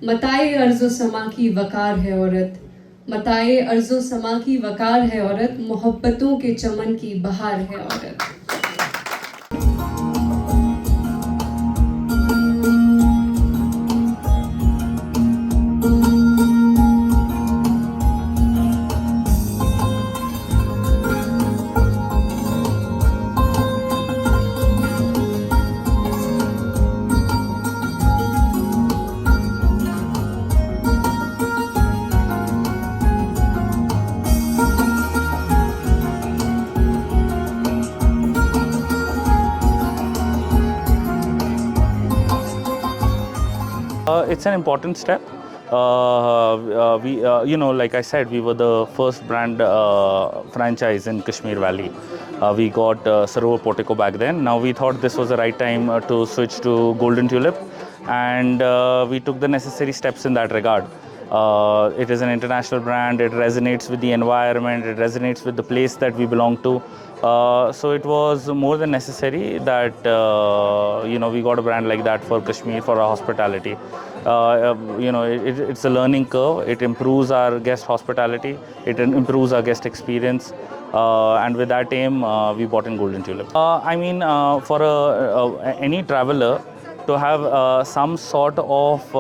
मताए अर्ज़ो समा की वकार है औरत, मताए अर्ज़ो समा की वकार है औरत, मोहब्बतों के चमन की बहार है औरत। It's an important step. Like I said, we were the first brand franchise in Kashmir Valley. We got Sarovar Portico back then. Now we thought this was the right time to switch to Golden Tulip, and we took the necessary steps in that regard. It is an international brand. It resonates with the environment. It resonates with the place that we belong to. So it was more than necessary that we got a brand like that for Kashmir, for our hospitality. It's a learning curve. It improves our guest hospitality. It improves our guest experience. And with that aim, we bought in Golden Tulip. For any traveler to have some sort of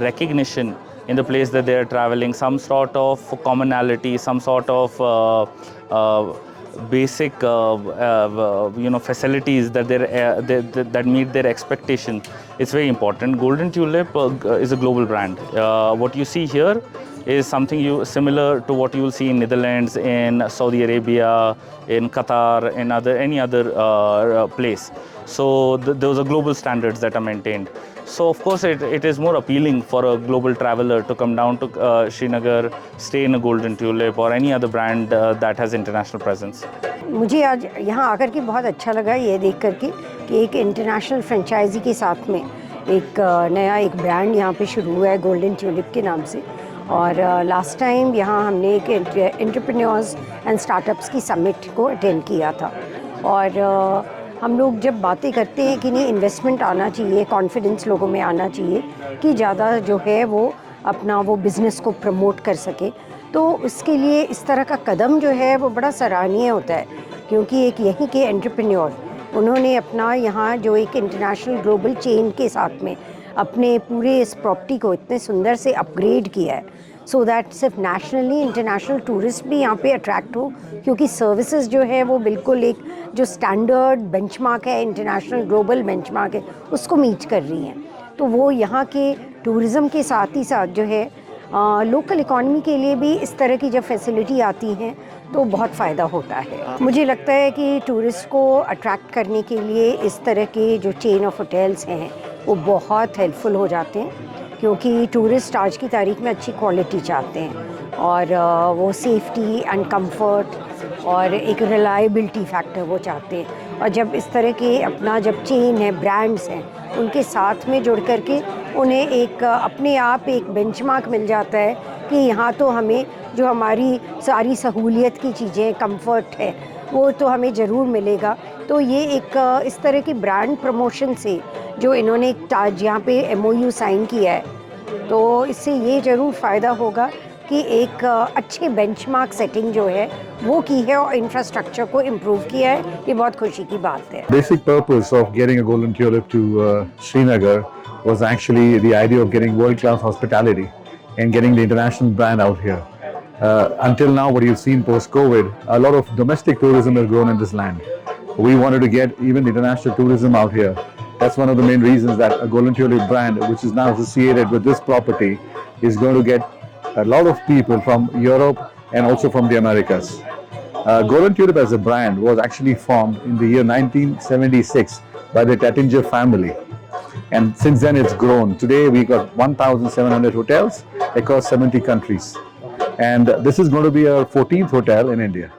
recognition in the place that they are traveling, some sort of commonality, some sort of basic facilities that that meet their expectation. It's very important. Golden Tulip is a global brand. What you see here is something similar to what you will see in Netherlands, in Saudi Arabia, in Qatar, in any other place. So those are global standards that are maintained. So of course it is more appealing for a global traveler to come down to Srinagar, stay in a Golden Tulip or any other brand that has international presence. मुझे आज यहाँ आकर के बहुत अच्छा लगा ये देख करके कि एक इंटरनेशनल फ्रेंचाइजी के साथ में एक नया एक ब्रांड यहाँ पे शुरू हुआ है गोल्डन ट्यूलिप के नाम से। और लास्ट टाइम यहाँ हमने एक एंटरप्रेन्योर्स एंड स्टार्टअप्स की समिट को अटेंड किया था। और हम लोग जब बातें करते हैं कि नहीं इन्वेस्टमेंट आना चाहिए, कॉन्फिडेंस लोगों में आना चाहिए कि ज़्यादा जो है वो अपना वो बिज़नेस को प्रमोट कर सके, तो उसके लिए इस तरह का कदम जो है वो बड़ा सराहनीय होता है। क्योंकि एक यहीं के एंटरप्रेन्योर उन्होंने अपना यहाँ जो एक इंटरनेशनल ग्लोबल चेन के साथ में अपने पूरे इस प्रॉपर्टी को इतने सुंदर से अपग्रेड किया है, सो दैट सिर्फ नेशनली इंटरनेशनल टूरिस्ट भी यहाँ पे अट्रैक्ट हो, क्योंकि सर्विसेज जो है वो बिल्कुल एक जो स्टैंडर्ड बेंचमार्क है, इंटरनेशनल ग्लोबल बेंचमार्क है, उसको मीट कर रही हैं। तो वो यहाँ के टूरिज़म के साथ ही साथ जो है लोकल इकॉनमी के लिए भी इस तरह की जब फैसिलिटी आती हैं तो बहुत फ़ायदा होता है। मुझे लगता है कि टूरिस्ट को अट्रैक्ट करने के लिए इस तरह के जो चेन ऑफ होटल्स हैं वो बहुत हेल्पफुल हो जाते हैं, क्योंकि टूरिस्ट आज की तारीख में अच्छी क्वालिटी चाहते हैं और वो सेफ्टी एंड कंफर्ट और एक रिलायबिलिटी फैक्टर वो चाहते हैं। और जब इस तरह के अपना जब चेन है, ब्रांड्स हैं, उनके साथ में जुड़ करके उन्हें एक अपने आप एक बेंचमार्क मिल जाता है कि यहाँ तो हमें जो हमारी सारी सहूलियत की चीज़ें, कंफर्ट है, वो तो हमें ज़रूर मिलेगा। तो ये एक इस तरह की ब्रांड प्रमोशन से जो इन्होंने ताज यहाँ पे MOU साइन किया है, तो इससे ये ज़रूर फ़ायदा होगा कि एक अच्छे बेंचमार्क सेटिंग जो है वो की है और इंफ्रास्ट्रक्चर को इम्प्रूव किया है। ये बहुत खुशी की बात है। Basic purpose of getting a Golden Tulip to Srinagar was actually the idea of getting world-class hospitality and getting the international brand out here. Until now, what you've seen post-COVID, a lot of domestic tourism has grown in this land. We wanted to get even the international tourism out here. That's one of the main reasons that a Golden Tulip brand, which is now associated with this property, is going to get a lot of people from Europe and also from the Americas. Golden Tulip as a brand was actually formed in the year 1976 by the Tattinger family. And since then it's grown. Today we got 1,700 hotels across 70 countries. And this is going to be our 14th hotel in India.